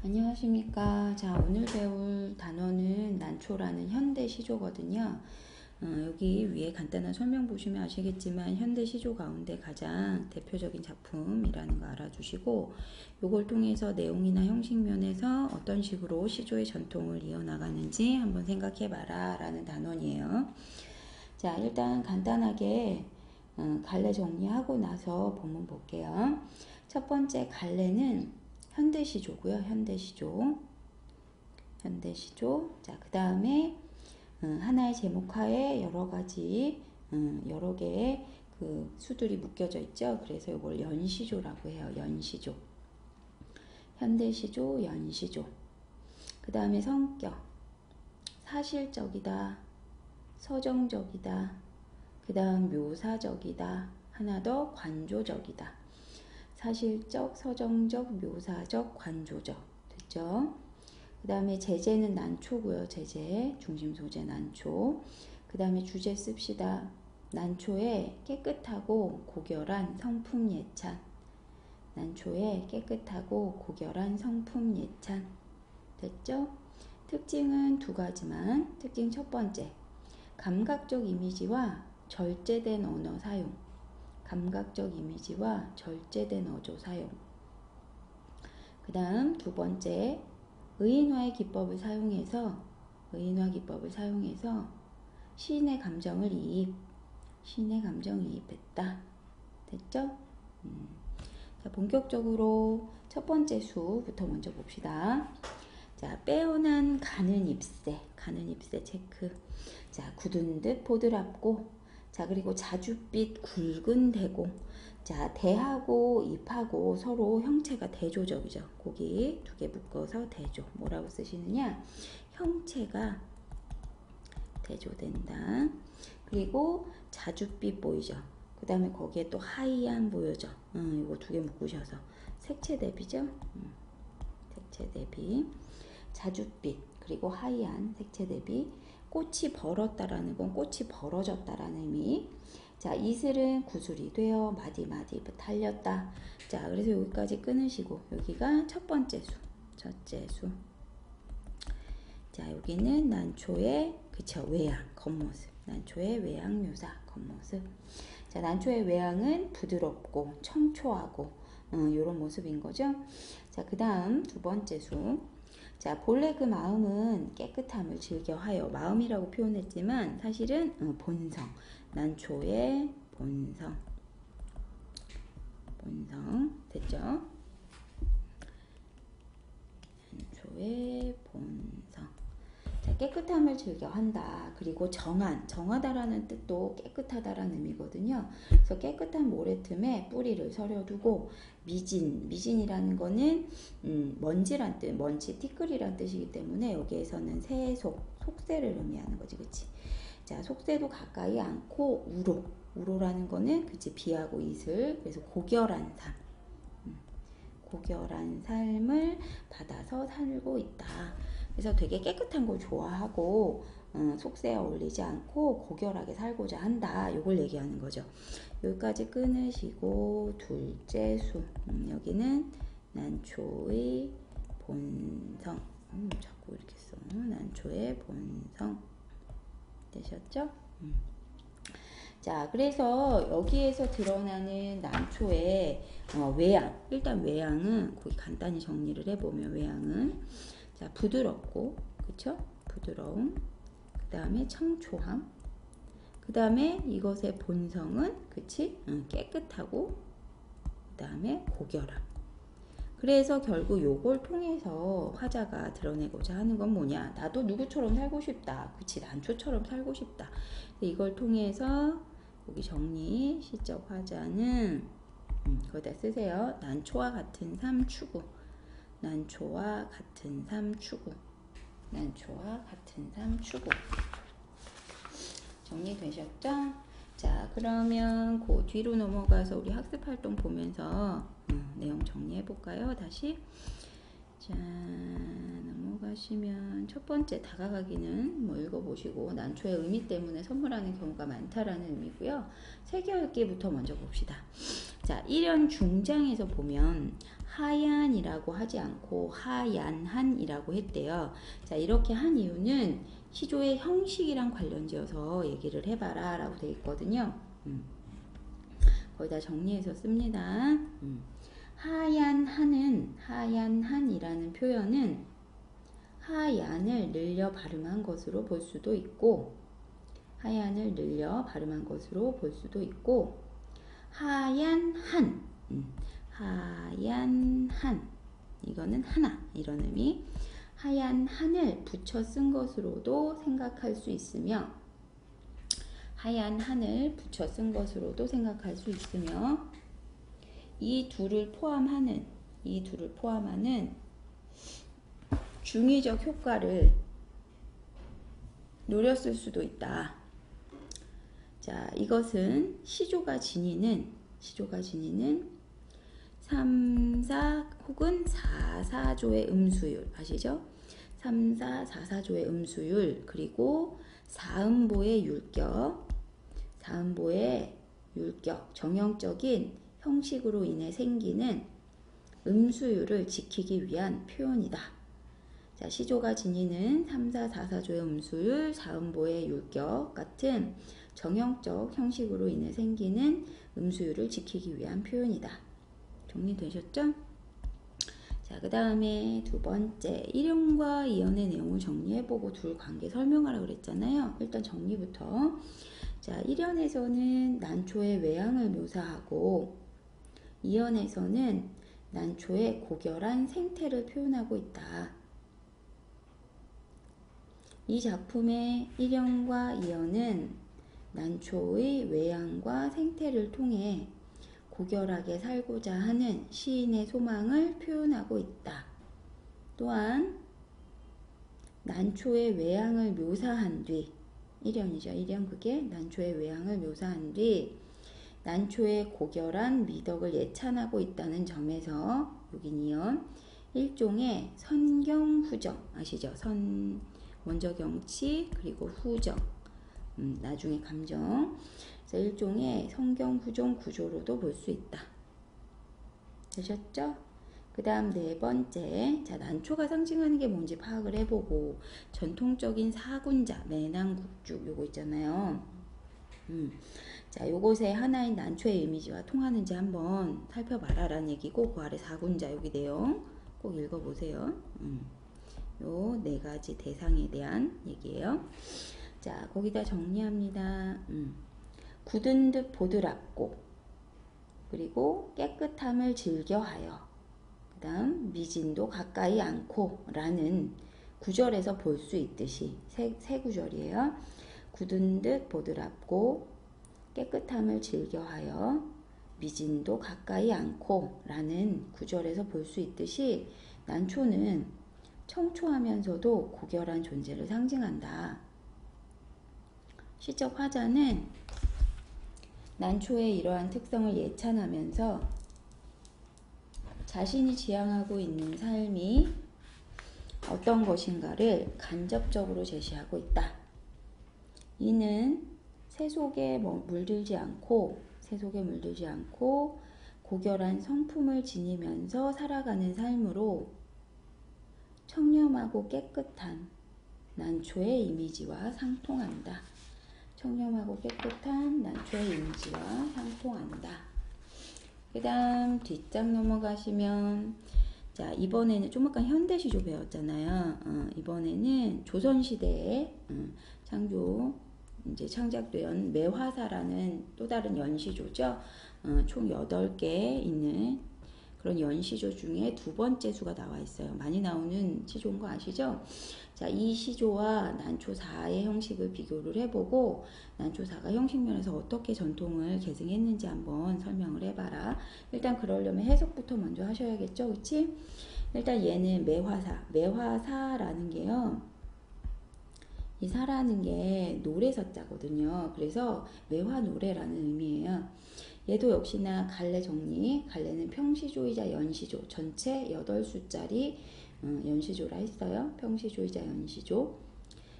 안녕하십니까. 자, 오늘 배울 단어는 난초라는 현대 시조거든요. 여기 위에 간단한 설명 보시면 아시겠지만 현대 시조 가운데 가장 대표적인 작품이라는 거 알아주시고, 요걸 통해서 내용이나 형식 면에서 어떤 식으로 시조의 전통을 이어나가는지 한번 생각해봐라 라는 단원이에요. 자, 일단 간단하게 갈래 정리하고 나서 본문 볼게요. 첫 번째 갈래는 현대시조고요. 현대시조. 자, 그 다음에 하나의 제목하에 여러 가지 여러 개의 그 수들이 묶여져 있죠. 그래서 이걸 연시조라고 해요. 연시조. 현대시조, 연시조. 그 다음에 성격. 사실적이다. 서정적이다. 그 다음 묘사적이다. 하나 더 관조적이다. 사실적, 서정적, 묘사적, 관조적. 됐죠? 그 다음에 제재는 난초고요. 제재, 중심 소재 난초. 그 다음에 주제 씁시다. 난초의 깨끗하고 고결한 성품 예찬. 난초의 깨끗하고 고결한 성품 예찬. 됐죠? 특징은 두 가지만. 특징 첫 번째, 감각적 이미지와 절제된 언어 사용. 감각적 이미지와 절제된 어조 사용. 그 다음 두 번째, 의인화의 기법을 사용해서 시인의 감정을 이입했다. 됐죠? 자, 본격적으로 첫 번째 수부터 먼저 봅시다. 자, 빼어난 가는 잎새 체크. 자, 굳은 듯 보드랍고. 자, 그리고 자줏빛 굵은 대고. 자, 대하고 잎하고 서로 형체가 대조적이죠. 거기 두 개 묶어서 대조. 뭐라고 쓰시느냐? 형체가 대조된다. 그리고 자줏빛 보이죠? 그 다음에 거기에 또 하얀 보여져. 이거 두 개 묶으셔서 색채 대비죠? 색채 대비. 자줏빛 그리고 하얀 색채 대비. 꽃이 벌었다라는 건 꽃이 벌어졌다라는 의미. 자, 이슬은 구슬이 되어 마디마디 달렸다. 자, 그래서 여기까지 끊으시고 여기가 첫 번째 수, 첫째 수. 자, 여기는 난초의 외양, 겉모습. 난초의 외양 묘사, 겉모습. 자, 난초의 외양은 부드럽고 청초하고 이런 모습인 거죠. 자, 그 다음 두 번째 수. 자, 본래 그 마음은 깨끗함을 즐겨하여. 마음이라고 표현했지만 사실은 본성. 난초의 본성. 됐죠? 난초의 본성. 자, 깨끗함을 즐겨한다. 그리고 정하다라는 뜻도 깨끗하다라는 의미거든요. 그래서 깨끗한 모래틈에 뿌리를 서려두고, 미진이라는 거는 먼지란 뜻, 먼지, 티끌이란 뜻이기 때문에 여기에서는 속새를 의미하는 거지, 그치? 자, 속새도 가까이 않고 우로라는 거는 그치, 비하고 이슬. 그래서 고결한 삶을 받아서 살고 있다. 그래서 되게 깨끗한 걸 좋아하고 속세에 어울리지 않고 고결하게 살고자 한다. 이걸 얘기하는 거죠. 여기까지 끊으시고 둘째 수. 여기는 난초의 본성. 자꾸 이렇게 써. 난초의 본성. 되셨죠? 자, 그래서 여기에서 드러나는 난초의 외양. 일단 외양은 거기 간단히 정리를 해보면 외양은 자, 부드럽고, 그쵸? 부드러움. 그 다음에 청초함. 그 다음에 이것의 본성은, 그치? 깨끗하고, 그 다음에 고결함. 그래서 결국 요걸 통해서 화자가 드러내고자 하는 건 뭐냐? 나도 누구처럼 살고 싶다. 그치? 난초처럼 살고 싶다. 이걸 통해서 여기 정리, 시적 화자는 거기다 쓰세요. 난초와 같은 삶 추구. 난초와 같은 삶 추구. 정리되셨죠? 자, 그러면 그 뒤로 넘어가서 우리 학습활동 보면서 내용 정리해볼까요? 다시. 자, 넘어가시면 첫 번째 다가가기는 뭐 읽어보시고, 난초의 의미 때문에 선물하는 경우가 많다라는 의미고요. 세 개의 기부터 먼저 봅시다. 자, 1연 중장에서 보면 하얀이라고 하지 않고 하얀한이라고 했대요. 자, 이렇게 한 이유는 시조의 형식이랑 관련지어서 얘기를 해봐라 라고 되어 있거든요. 거기다 정리해서 씁니다. 하얀한이라는 표현은 하얀을 늘려 발음한 것으로 볼 수도 있고, 하얀을 늘려 발음한 것으로 볼 수도 있고, 하얀한, 하얀한, 이거는 하나, 이런 의미. 하얀 한을 붙여 쓴 것으로도 생각할 수 있으며, 하얀 한을 붙여 쓴 것으로도 생각할 수 있으며, 이 둘을 포함하는 중의적 효과를 노렸을 수도 있다. 자, 이것은 시조가 지니는 3, 4 혹은 4, 4조의 음수율 아시죠? 3, 4, 4, 4조의 음수율, 그리고 사음보의 율격, 정형적인 형식으로 인해 생기는 음수율을 지키기 위한 표현이다. 자, 시조가 지니는 3, 4, 4, 4조의 음수율, 사음보의 율격 같은 정형적 형식으로 인해 생기는 음수율을 지키기 위한 표현이다. 정리되셨죠? 자, 그 다음에 두 번째, 1연과 2연의 내용을 정리해보고 둘 관계 설명하라고 그랬잖아요. 일단 정리부터. 자, 1연에서는 난초의 외양을 묘사하고 2연에서는 난초의 고결한 생태를 표현하고 있다. 이 작품의 1연과 2연은 난초의 외양과 생태를 통해 고결하게 살고자 하는 시인의 소망을 표현하고 있다. 또한 난초의 외양을 묘사한 뒤 1연이죠. 1연 그게 난초의 외양을 묘사한 뒤 난초의 고결한 미덕을 예찬하고 있다는 점에서 여긴 2연 일종의 선경후정 아시죠? 먼저 경치 그리고 후정 나중에 감정, 그래서 일종의 성경후정 구조로도 볼 수 있다. 되셨죠? 그 다음 네 번째, 자, 난초가 상징하는 게 뭔지 파악을 해보고 전통적인 사군자, 매낭국죽 요거 있잖아요. 자, 요것에 하나인 난초의 이미지와 통하는지 한번 살펴봐라 라는 얘기고, 그 아래 사군자 여기 내용 꼭 읽어보세요. 요 네 가지 대상에 대한 얘기예요. 자, 거기다 정리합니다. 굳은 듯 보드랍고, 그리고 깨끗함을 즐겨하여, 그 다음 미진도 가까이 않고 라는 구절에서 볼 수 있듯이 세 구절이에요. 굳은 듯 보드랍고, 깨끗함을 즐겨하여, 미진도 가까이 않고 라는 구절에서 볼 수 있듯이 난초는 청초하면서도 고결한 존재를 상징한다. 시적 화자는 난초의 이러한 특성을 예찬하면서 자신이 지향하고 있는 삶이 어떤 것인가를 간접적으로 제시하고 있다. 이는 세속에 물들지 않고 고결한 성품을 지니면서 살아가는 삶으로 청렴하고 깨끗한 난초의 이미지와 상통한다. 청렴하고 깨끗한 난초의 이미지와 상통한다. 그 다음 뒷장 넘어가시면, 자, 이번에는 좀 아까 현대시조 배웠잖아요. 이번에는 조선시대에 이제 창작된 매화사라는 또 다른 연시조죠. 총 8개 있는 그런 연시조 중에 두 번째 수가 나와 있어요. 많이 나오는 시조인 거 아시죠? 자, 이 시조와 난초사의 형식을 비교를 해보고 난초사가 형식면에서 어떻게 전통을 계승했는지 한번 설명을 해봐라. 일단 그러려면 해석부터 먼저 하셔야겠죠, 그치? 일단 얘는 매화사라는 게요, 이 사라는 게 노래서자거든요. 그래서 매화노래라는 의미예요. 얘도 역시나 갈래 정리, 갈래는 평시조이자 연시조, 전체 8수짜리 연시조라 했어요. 평시조이자 연시조.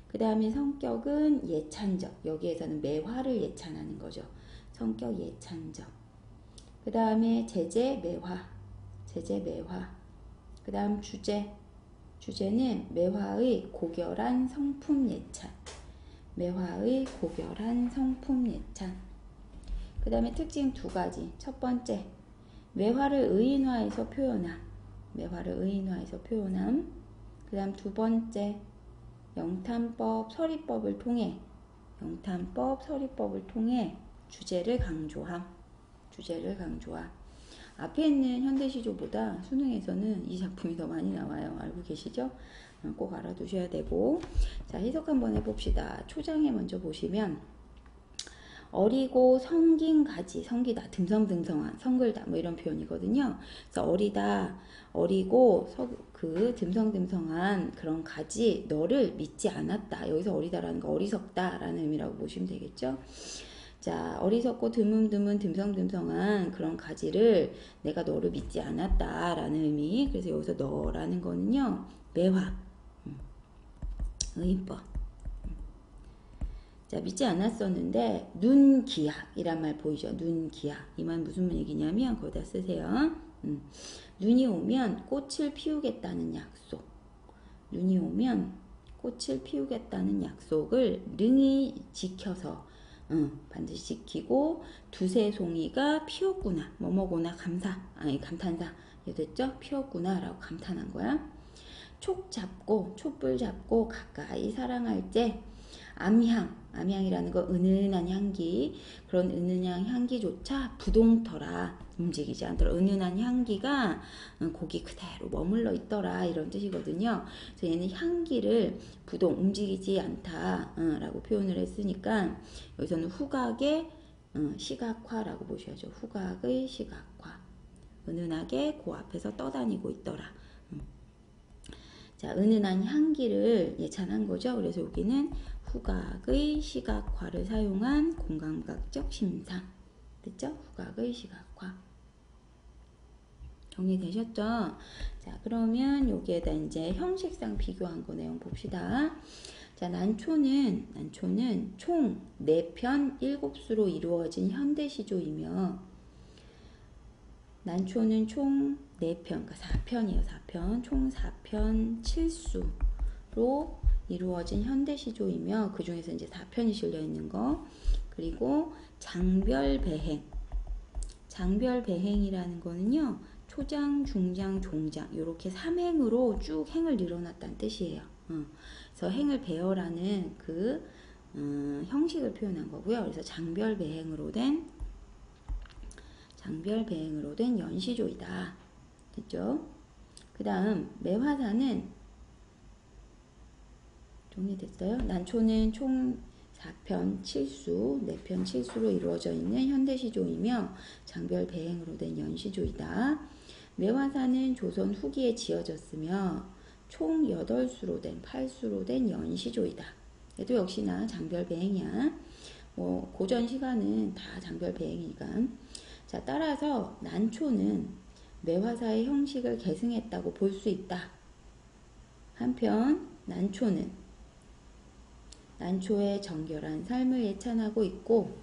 그 다음에 성격은 예찬적, 여기에서는 매화를 예찬하는 거죠. 성격 예찬적. 그 다음에 제재, 매화. 제재, 매화. 그 다음 주제. 주제는 매화의 고결한 성품 예찬. 매화의 고결한 성품 예찬. 그 다음에 특징 두 가지. 첫 번째, 매화를 의인화해서 표현함. 매화를 의인화해서 표현함. 그 다음 두 번째, 영탄법, 서리법을 통해 영탄법, 서리법을 통해 주제를 강조함. 주제를 강조함. 앞에 있는 현대시조보다 수능에서는 이 작품이 더 많이 나와요. 알고 계시죠? 꼭 알아두셔야 되고. 자, 해석 한번 해봅시다. 초장에 먼저 보시면 어리고 성긴 가지, 성기다, 듬성듬성한, 성글다, 뭐 이런 표현이거든요. 그래서 어리다, 어리고 듬성듬성한 그런 가지, 너를 믿지 않았다. 여기서 어리다라는 거 어리석다라는 의미라고 보시면 되겠죠. 자, 어리석고 드문드문 듬성듬성한 그런 가지를 내가 너를 믿지 않았다라는 의미. 그래서 여기서 너라는 거는요, 매화, 의인법. 자, 믿지 않았었는데 눈기약이란 말 보이죠? 눈기약. 이 말 무슨 얘기냐면 거기다 쓰세요. 눈이 오면 꽃을 피우겠다는 약속. 눈이 오면 꽃을 피우겠다는 약속을 능히 지켜서 반드시 지키고 두세 송이가 피었구나. 뭐뭐구나 감탄사. 됐죠? 피었구나 라고 감탄한 거야. 촛불 잡고 가까이 사랑할 때 암향이라는 거 은은한 향기, 그런 은은한 향기조차 부동터라, 움직이지 않더라. 은은한 향기가 고기 그대로 머물러 있더라, 이런 뜻이거든요. 그래서 얘는 향기를 움직이지 않다 라고 표현을 했으니까 여기서는 후각의 시각화라고 보셔야죠. 후각의 시각화. 은은하게 그 앞에서 떠다니고 있더라. 자, 은은한 향기를 예찬한 거죠. 그래서 여기는 후각의 시각화를 사용한 공감각적 심상. 됐죠? 후각의 시각화. 정리되셨죠? 자, 그러면 여기에다 이제 형식상 비교한 거 내용 봅시다. 자, 난초는 총 4편 7수로 이루어진 현대시조이며, 난초는 총 4편, 그러니까 4편이에요. 4편. 총 4편 7수로 이루어진 현대시조이며, 그 중에서 이제 4편이 실려있는 거. 그리고 장별배행이라는 거는요, 초장, 중장, 종장, 이렇게 3행으로 쭉 행을 늘어놨다는 뜻이에요. 그래서 행을 배열하는 그 형식을 표현한 거고요. 그래서 장별배행으로 된 연시조이다. 됐죠? 그 다음 매화사는 정리됐어요? 난초는 총 4편 7수, 4편 7수로 이루어져 있는 현대시조이며 장별배행으로 된 연시조이다. 매화사는 조선 후기에 지어졌으며 총 8수로 된 연시조이다. 얘도 역시나 장별배행이야. 뭐 고전 시가는 다 장별배행이니까. 자, 따라서 난초는 매화사의 형식을 계승했다고 볼 수 있다. 한편 난초의 정결한 삶을 예찬하고 있고,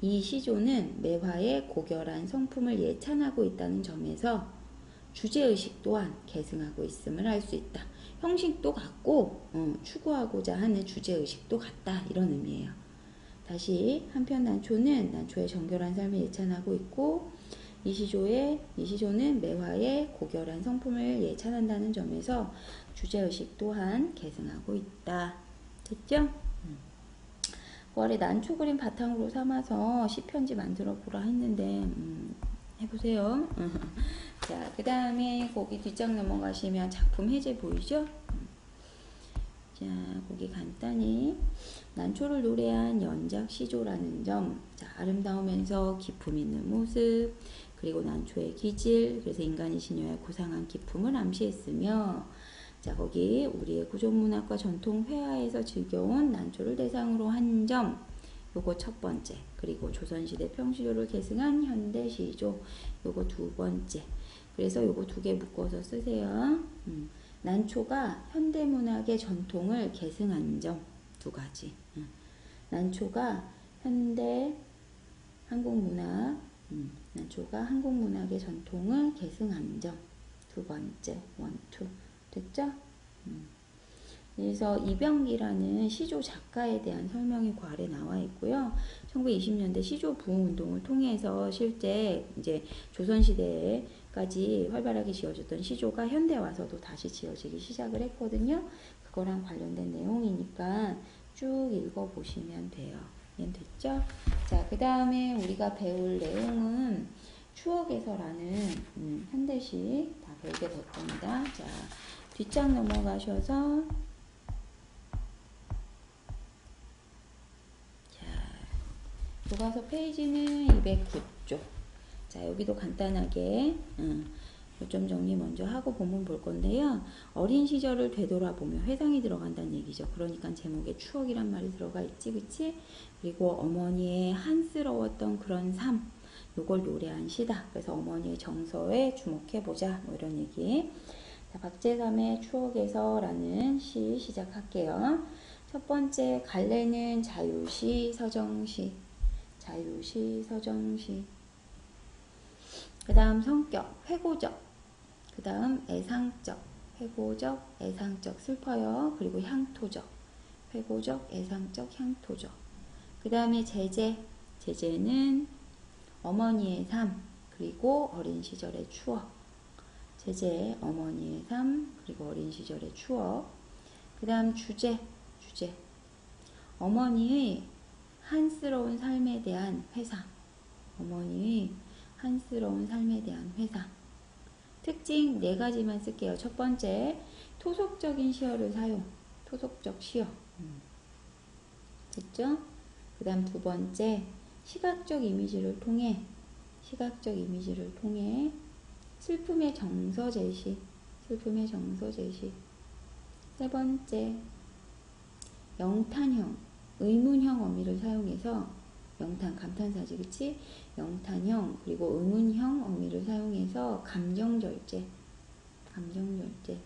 이 시조는 매화의 고결한 성품을 예찬하고 있다는 점에서 주제의식 또한 계승하고 있음을 알 수 있다. 형식도 같고 추구하고자 하는 주제의식도 같다, 이런 의미예요. 다시, 한편 난초의 정결한 삶을 예찬하고 있고, 이 시조는 매화의 고결한 성품을 예찬한다는 점에서 주제의식 또한 계승하고 있다. 됐죠? 9월에 난초 그림 바탕으로 삼아서 시편지 만들어 보라 했는데 해보세요. 자, 그 다음에 거기 뒷장 넘어가시면 작품 해제 보이죠? 자, 거기 간단히 난초를 노래한 연작시조라는 점, 자, 아름다우면서 기품 있는 모습, 그리고 난초의 기질, 그래서 인간이 신여의 고상한 기품을 암시했으며, 자, 거기 우리의 구존문학과 전통 회화에서 즐겨온 난초를 대상으로 한 점, 요거 첫 번째. 그리고 조선시대 평시조를 계승한 현대시조, 요거 두 번째. 그래서 요거 두 개 묶어서 쓰세요. 난초가 현대문학의 전통을 계승한 점 두 가지. 난초가 현대 한국문학 난초가 한국 문학의 전통을 계승한 점. 두 번째, 원투. 됐죠? 그래서 이병기라는 시조 작가에 대한 설명이 그 아래 나와 있고요. 1920년대 시조 부흥 운동을 통해서 실제 이제 조선시대까지 활발하게 지어졌던 시조가 현대 와서도 다시 지어지기 시작을 했거든요. 그거랑 관련된 내용이니까 쭉 읽어보시면 돼요. 됐죠? 자, 그 다음에 우리가 배울 내용은 추억에서라는 현대시 다 배우게 될 겁니다. 자, 뒷장 넘어가셔서 교과서 페이지는 209쪽. 자, 여기도 간단하게 요점 정리 먼저 하고 본문 볼 건데요. 어린 시절을 되돌아보며 회상이 들어간다는 얘기죠. 그러니까 제목에 추억이란 말이 들어가 있지, 그치? 그리고 어머니의 한스러웠던 그런 삶, 요걸 노래한 시다. 그래서 어머니의 정서에 주목해보자, 뭐 이런 얘기. 자, 박재삼의 추억에서라는 시 시작할게요. 첫 번째, 갈래는 자유시, 서정시. 자유시, 서정시. 그 다음 성격, 회고적. 그 다음 애상적, 회고적, 애상적, 슬퍼요. 그리고 향토적, 회고적, 애상적, 향토적. 그 다음에 제재, 제재는 어머니의 삶, 그리고 어린 시절의 추억. 제재, 어머니의 삶, 그리고 어린 시절의 추억. 그 다음 주제, 주제. 어머니의 한스러운 삶에 대한 회상. 어머니의 한스러운 삶에 대한 회상. 특징 4가지만 쓸게요. 첫 번째, 토속적인 시어를 사용. 토속적 시어. 됐죠? 그 다음 두 번째, 시각적 이미지를 통해 슬픔의 정서 제시. 슬픔의 정서 제시. 세 번째, 영탄형, 의문형 어미를 사용해서 영탄, 감탄사지, 그치? 영탄형, 그리고 의문형 어미를 사용해서 감정절제. 감정절제.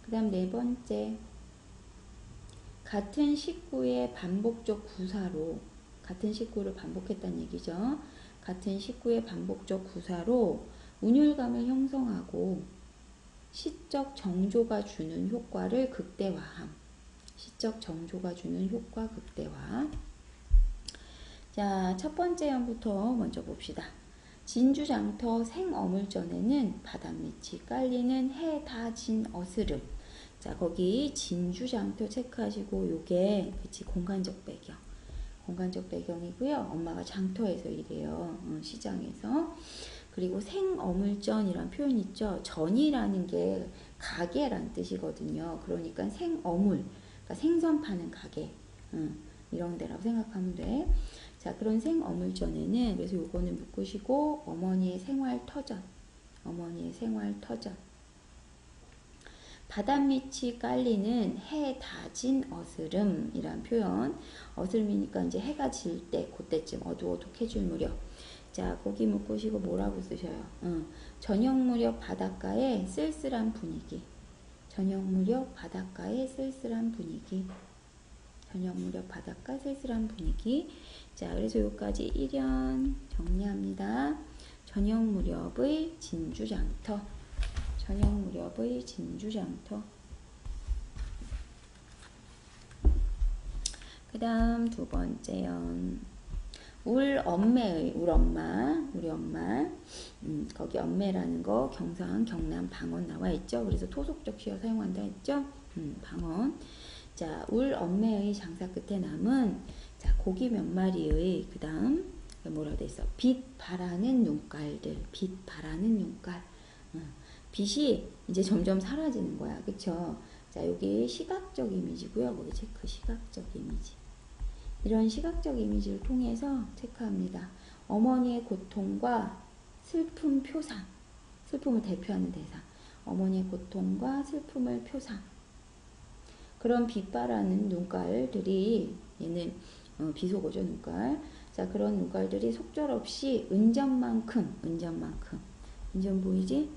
그 다음 4번째, 같은 식구의 반복적 구사로, 같은 식구를 반복했다는 얘기죠. 같은 식구의 반복적 구사로 운율감을 형성하고 시적 정조가 주는 효과를 극대화함. 시적 정조가 주는 효과 극대화. 자, 첫 번째 연부터 먼저 봅시다. 진주장터 생어물전에는 바닷밑이 깔리는 해 다 진 어스름. 자, 거기 진주장터 체크하시고 요게 그치 공간적 배경. 공간적 배경이고요. 엄마가 장터에서 일해요. 시장에서. 그리고 생어물전이란 표현 있죠. 전이라는 게 가게란 뜻이거든요. 그러니까 생어물, 그러니까 생선 파는 가게. 이런 데라고 생각하면 돼. 자, 그런 생어물전에는 그래서 요거는 묶으시고 어머니의 생활터전. 어머니의 생활터전. 바닷밑이 깔리는 해 다진 어스름이란 표현. 어스름이니까 이제 해가 질 때, 그때쯤 어둑어둑해질 무렵. 자, 거기 묶으시고 뭐라고 쓰셔요? 저녁 무렵 바닷가에 쓸쓸한 분위기. 저녁 무렵 바닷가에 쓸쓸한 분위기. 저녁 무렵 바닷가 쓸쓸한 분위기. 자, 그래서 여기까지 1연 정리합니다. 저녁 무렵의 진주장터. 저녁 무렵의 진주장터. 그 다음 두 번째 연. 울 엄매의, 울 엄마, 우리 엄마. 거기 엄매라는 거 경상, 경남, 방언 나와 있죠. 그래서 토속적 시어 사용한다 했죠. 방언. 자, 울 엄매의 장사 끝에 남은, 자, 고기 몇 마리의, 그 다음, 뭐라고 돼 있어? 빛 바라는 눈깔들. 빛 바라는 눈깔. 빛이 이제 점점 사라지는 거야. 그쵸? 자, 여기 시각적 이미지고요. 거기 체크, 시각적 이미지. 이런 시각적 이미지를 통해서 체크합니다. 어머니의 고통과 슬픔 표상. 슬픔을 대표하는 대상. 어머니의 고통과 슬픔을 표상. 그런 빛바라는 눈깔들이, 얘는 비속어죠, 눈깔. 자, 그런 눈깔들이 속절없이 은전만큼, 은전 보이지?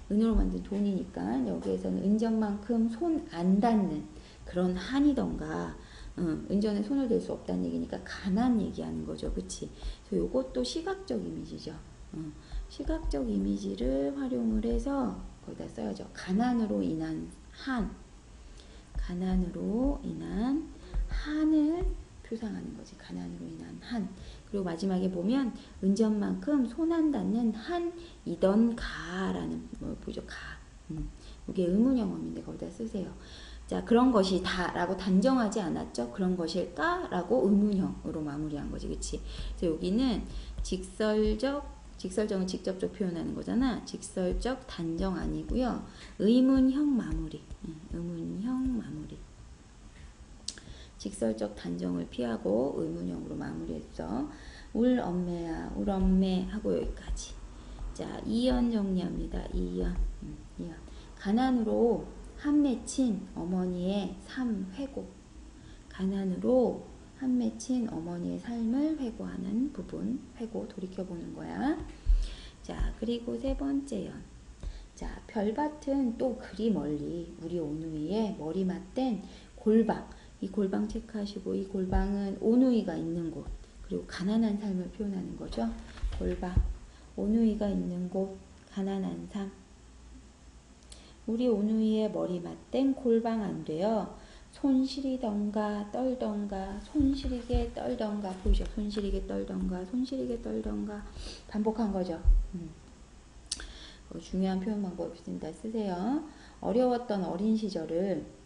은으로 만든 돈이니까 여기에서는 은전만큼 손 안 닿는 그런 한이던가 은전에 손을 댈 수 없다는 얘기니까 가난 얘기하는 거죠. 그치? 그래서 요것도 시각적 이미지죠. 시각적 이미지를 활용을 해서 거기다 써야죠. 가난으로 인한 한. 가난으로 인한 한을 표상하는 거지. 가난으로 인한 한. 그리고 마지막에 보면 은전만큼 손안 닿는 한이던가라는 뭐 보죠. 가. 이게 의문영어인데 거기다 쓰세요. 자, 그런 것이 다 라고 단정하지 않았죠? 그런 것일까? 라고 의문형으로 마무리한 거지. 그치? 그래서 여기는 직설적은 직접적 표현하는 거잖아. 직설적 단정 아니고요. 의문형 마무리. 의문형 마무리. 직설적 단정을 피하고 의문형으로 마무리했죠. 울 엄매야, 울 엄매 하고 여기까지. 자, 2연 정리합니다. 2연. 가난으로 한 맺힌 어머니의 삶 회고. 가난으로 한 맺힌 어머니의 삶을 회고하는 부분. 회고 돌이켜보는 거야. 자, 그리고 세 번째 연. 자, 별밭은 또 그리 멀리 우리 오누이의 머리 맞댄 골방. 이 골방 체크하시고, 이 골방은 오누이가 있는 곳, 그리고 가난한 삶을 표현하는 거죠. 골방, 오누이가 있는 곳, 가난한 삶. 우리 오누이의 머리 맞댄 골방 안 돼요. 손시리던가 떨던가, 손시리게 떨던가, 보이죠? 손시리게 떨던가, 손시리게 떨던가. 반복한 거죠. 중요한 표현 방법 있습니다. 쓰세요. 어려웠던 어린 시절을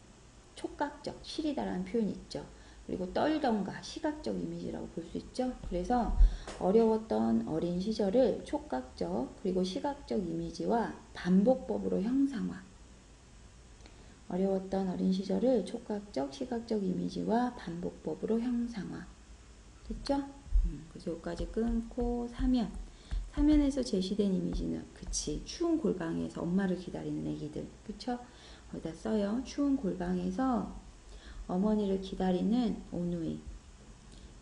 촉각적, 시리다라는 표현이 있죠. 그리고 떨던가, 시각적 이미지라고 볼 수 있죠. 그래서 어려웠던 어린 시절을 촉각적, 그리고 시각적 이미지와 반복법으로 형상화. 어려웠던 어린 시절을 촉각적, 시각적 이미지와 반복법으로 형상화. 됐죠? 그래서 여기까지 끊고 3연. 3연에서 제시된 이미지는, 그치, 추운 골방에서 엄마를 기다리는 애기들. 그쵸? 거기다 써요. 추운 골방에서 어머니를 기다리는 오누이.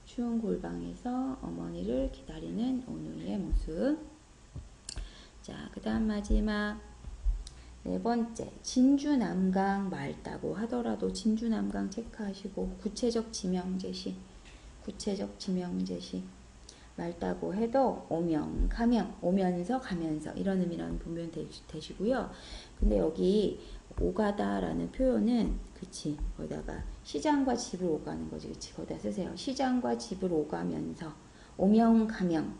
추운 골방에서 어머니를 기다리는 오누이의 모습. 자, 그 다음 마지막 네 번째, 진주남강 맑다고 하더라도 진주남강 체크하시고 구체적 지명 제시. 구체적 지명 제시. 맑다고 해도 오명, 가명, 오면서 가면서 이런 의미라는 보면 되시고요. 근데 여기 오가다라는 표현은, 그치, 거기다가 시장과 집을 오가는 거지. 그치, 거기다 쓰세요. 시장과 집을 오가면서 오명, 가명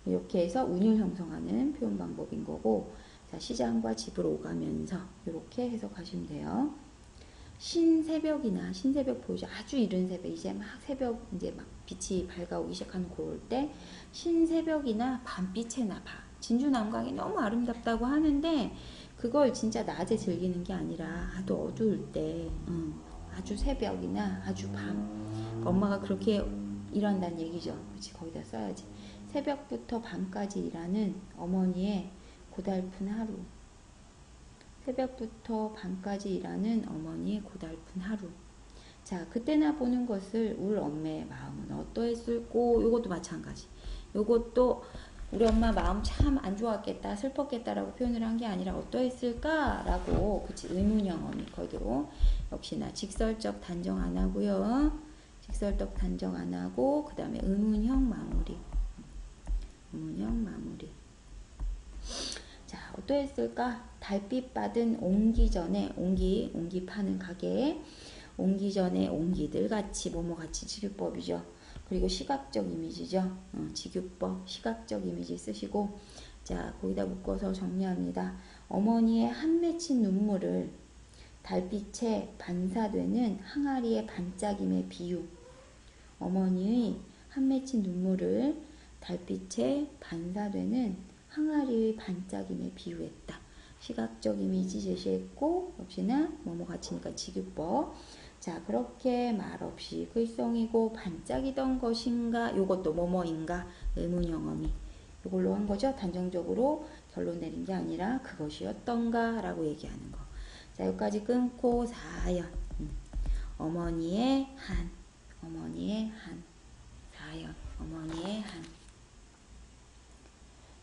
이렇게 해서 운율 형성하는 표현 방법인 거고, 자, 시장과 집을 오가면서 이렇게 해석하시면 돼요. 신새벽이나, 신새벽 보이죠? 아주 이른 새벽, 이제 막 새벽, 이제 막 빛이 밝아오기 시작하는 그럴 때 신새벽이나 밤빛의 나바. 진주남강이 너무 아름답다고 하는데 그걸 진짜 낮에 즐기는 게 아니라 아주 어두울 때, 아주 새벽이나 아주 밤. 엄마가 그렇게 일한다는 얘기죠. 그치, 거기다 써야지. 새벽부터 밤까지 일하는 어머니의 고달픈 하루. 새벽부터 밤까지 일하는 어머니의 고달픈 하루. 자, 그때나 보는 것을 울 엄매의 마음은 어떠했을꼬? 요것도 마찬가지. 요것도 우리 엄마 마음 참 안 좋았겠다, 슬펐겠다라고 표현을 한 게 아니라 어떠했을까라고, 그치, 의문형 어미 거기로 역시나 직설적 단정 안 하고요. 직설적 단정 안 하고, 그 다음에 의문형 마무리. 의문형 마무리. 자, 어떠했을까? 달빛 받은 옹기 전에, 옹기 파는 가게에 옹기 전에 옹기들 같이, 뭐뭐 같이 직유법이죠. 그리고 시각적 이미지죠. 직유법, 시각적 이미지 쓰시고, 자, 거기다 묶어서 정리합니다. 어머니의 한 맺힌 눈물을 달빛에 반사되는 항아리의 반짝임의 비유. 어머니의 한 맺힌 눈물을 달빛에 반사되는 항아리의 반짝임에 비유했다. 시각적 이미지 제시했고, 역시나 뭐뭐 같이니까 직유법. 자, 그렇게 말없이 글썽이고 반짝이던 것인가, 요것도 뭐뭐인가, 의문형 어미. 이걸로 한 거죠. 단정적으로 결론 내린 게 아니라 그것이었던가 라고 얘기하는 거. 자, 여기까지 끊고 4연. 어머니의 한. 어머니의 한. 4연. 어머니의 한.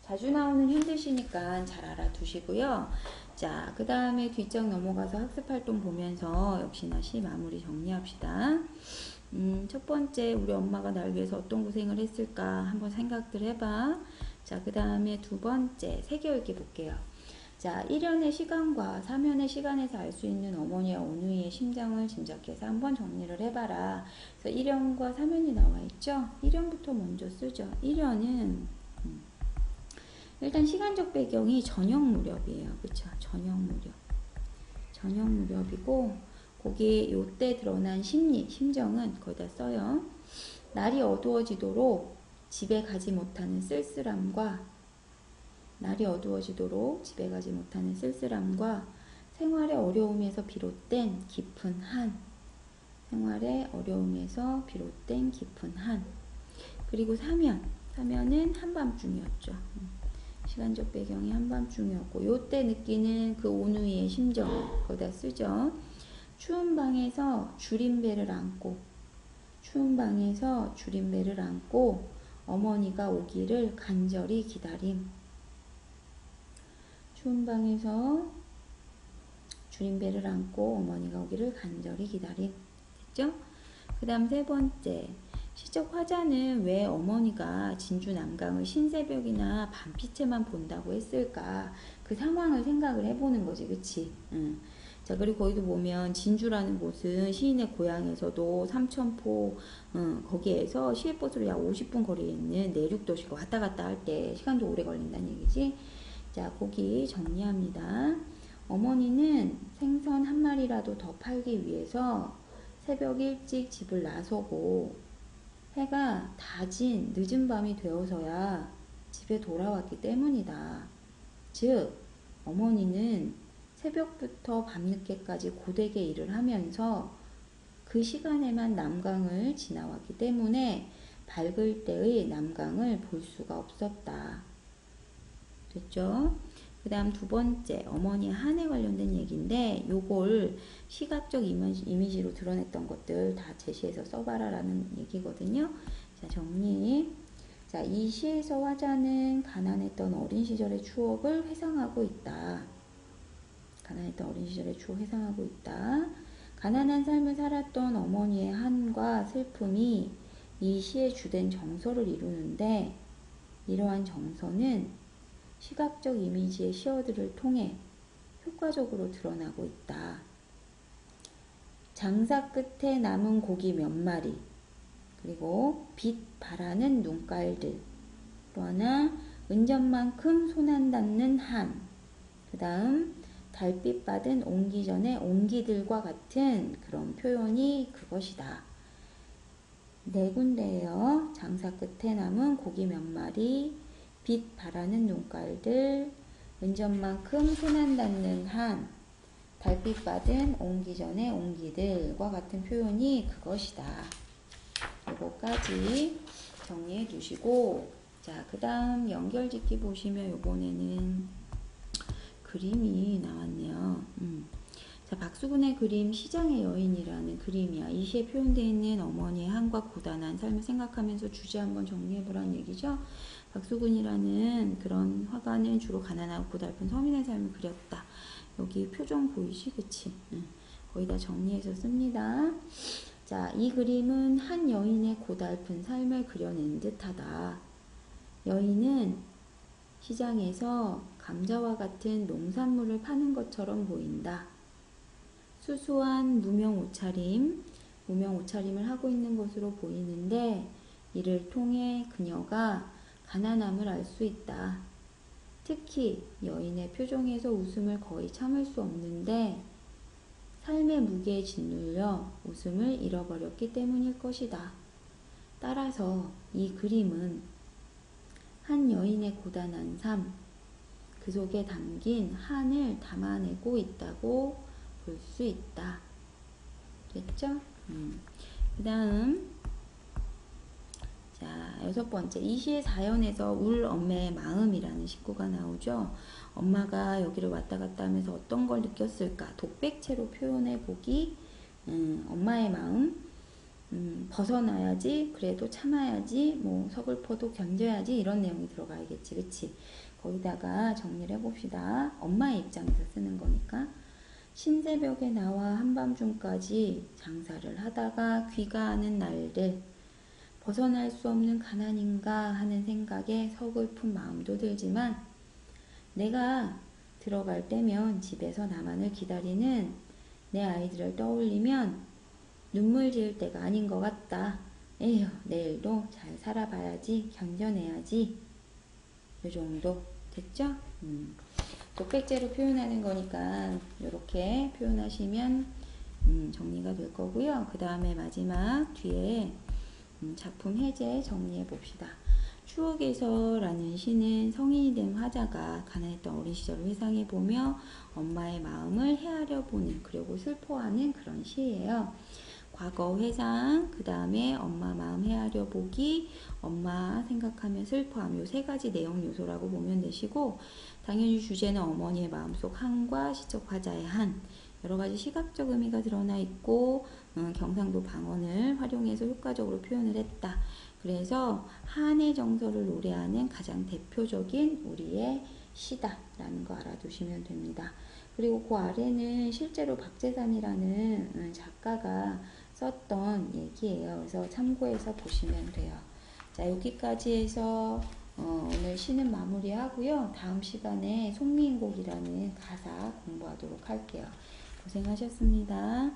자주 나오는 현대시니까 잘 알아두시고요. 자, 그 다음에 뒷장 넘어가서 학습활동 보면서 역시나 시 마무리 정리합시다. 첫 번째 우리 엄마가 날 위해서 어떤 고생을 했을까 한번 생각들 해봐. 자, 그 다음에 두 번째 세계 읽기 볼게요. 자, 1년의 시간과 3년의 시간에서 알 수 있는 어머니의 어누이의 심정을 짐작해서 한번 정리를 해봐라. 그래서 1년과 3년이 나와 있죠. 1년부터 먼저 쓰죠. 1년은 일단 시간적 배경이 저녁 무렵이에요. 그쵸? 저녁 무렵. 저녁 무렵이고 거기에 요때 드러난 심리, 심정은 거기다 써요. 날이 어두워지도록 집에 가지 못하는 쓸쓸함과 날이 어두워지도록 집에 가지 못하는 쓸쓸함과 생활의 어려움에서 비롯된 깊은 한 생활의 어려움에서 비롯된 깊은 한 그리고 3년은 한밤중이었죠. 시간적 배경이 한밤중이었고 요때 느끼는 그 오누이의 심정 거기다 쓰죠. 추운 방에서 주림배를 안고 어머니가 오기를 간절히 기다림. 추운 방에서 주림배를 안고 어머니가 오기를 간절히 기다림. 됐죠? 그 다음 세 번째 시적 화자는 왜 어머니가 진주 남강을 신새벽이나 밤빛에만 본다고 했을까? 그 상황을 생각을 해보는 거지, 그치? 자, 그리고 거기도 보면 진주라는 곳은 시인의 고향에서도 삼천포 거기에서 시외버스로 약 50분 거리에 있는 내륙도시고 왔다 갔다 할 때 시간도 오래 걸린다는 얘기지. 자, 거기 정리합니다. 어머니는 생선 한 마리라도 더 팔기 위해서 새벽 일찍 집을 나서고 해가 다진 늦은 밤이 되어서야 집에 돌아왔기 때문이다. 즉, 어머니는 새벽부터 밤늦게까지 고되게 일을 하면서 그 시간에만 남강을 지나왔기 때문에 밝을 때의 남강을 볼 수가 없었다. 됐죠? 그 다음 두 번째 어머니 한에 관련된 얘기인데 요걸 시각적 이미지로 드러냈던 것들 다 제시해서 써봐라 라는 얘기거든요. 자, 정리. 자, 이 시에서 화자는 가난했던 어린 시절의 추억을 회상하고 있다. 가난한 삶을 살았던 어머니의 한과 슬픔이 이 시의 주된 정서를 이루는데 이러한 정서는 시각적 이미지의 시어들을 통해 효과적으로 드러나고 있다. 장사 끝에 남은 고기 몇 마리, 그리고 빛 바라는 눈깔들, 또 하나 은전만큼 손 안 닿는 한, 그 다음 달빛 받은 옹기 전에 옹기들과 같은 그런 표현이 그것이다. 네 군데예요. 장사 끝에 남은 고기 몇 마리, 빛 바라는 눈깔들, 은전만큼 손 안 닿는 한, 달빛 받은 옹기 전에 옹기들과 같은 표현이 그것이다. 요거까지 정리해 두시고, 자, 그 다음 연결짓기 보시면 요번에는 그림이 나왔네요. 자, 박수근의 그림 시장의 여인이라는 그림이야. 이 시에 표현되어 있는 어머니의 한과 고단한 삶을 생각하면서 주제 한번 정리해보라는 얘기죠. 박수근이라는 그런 화가는 주로 가난하고 고달픈 서민의 삶을 그렸다. 여기 표정 보이시? 그치? 거의 다 정리해서 씁니다. 자, 이 그림은 한 여인의 고달픈 삶을 그려낸 듯하다. 여인은 시장에서 감자와 같은 농산물을 파는 것처럼 보인다. 수수한 무명 옷차림을 하고 있는 것으로 보이는데 이를 통해 그녀가 가난함을 알 수 있다. 특히 여인의 표정에서 웃음을 거의 참을 수 없는데 삶의 무게에 짓눌려 웃음을 잃어버렸기 때문일 것이다. 따라서 이 그림은 한 여인의 고단한 삶, 그 속에 담긴 한을 담아내고 있다고 볼 수 있다. 됐죠? 그 다음 자, 6번째 이 시의 사연에서 울 엄매의 마음이라는 식구가 나오죠. 엄마가 여기를 왔다 갔다 하면서 어떤 걸 느꼈을까? 독백체로 표현해 보기. 엄마의 마음, 벗어나야지, 그래도 참아야지, 뭐 서글퍼도 견뎌야지 이런 내용이 들어가야겠지, 그치? 거기다가 정리를 해봅시다. 엄마의 입장에서 쓰는 거니까. 신새벽에 나와 한밤중까지 장사를 하다가 귀가하는 날들, 벗어날 수 없는 가난인가 하는 생각에 서글픈 마음도 들지만 내가 들어갈 때면 집에서 나만을 기다리는 내 아이들을 떠올리면 눈물 지을 때가 아닌 것 같다. 에휴, 내일도 잘 살아봐야지, 견뎌내야지. 이 정도 됐죠? 독백제로 표현하는 거니까 이렇게 표현하시면 정리가 될 거고요. 그 다음에 마지막 뒤에 작품 해제 정리해 봅시다. 추억에서라는 시는 성인이 된 화자가 가난했던 어린 시절을 회상해 보며 엄마의 마음을 헤아려 보는, 그리고 슬퍼하는 그런 시예요. 과거 회상, 그 다음에 엄마 마음 헤아려 보기, 엄마 생각하며 슬퍼함, 요 세 가지 내용 요소라고 보면 되시고, 당연히 주제는 어머니의 마음속 한과 시적 화자의 한, 여러 가지 시각적 의미가 드러나 있고, 경상도 방언을 활용해서 효과적으로 표현을 했다. 그래서 한의 정서를 노래하는 가장 대표적인 우리의 시다라는 거 알아두시면 됩니다. 그리고 그 아래는 실제로 박재산이라는 작가가 썼던 얘기예요. 그래서 참고해서 보시면 돼요. 자, 여기까지 해서 오늘 시는 마무리하고요. 다음 시간에 송미인곡이라는 가사 공부하도록 할게요. 고생하셨습니다.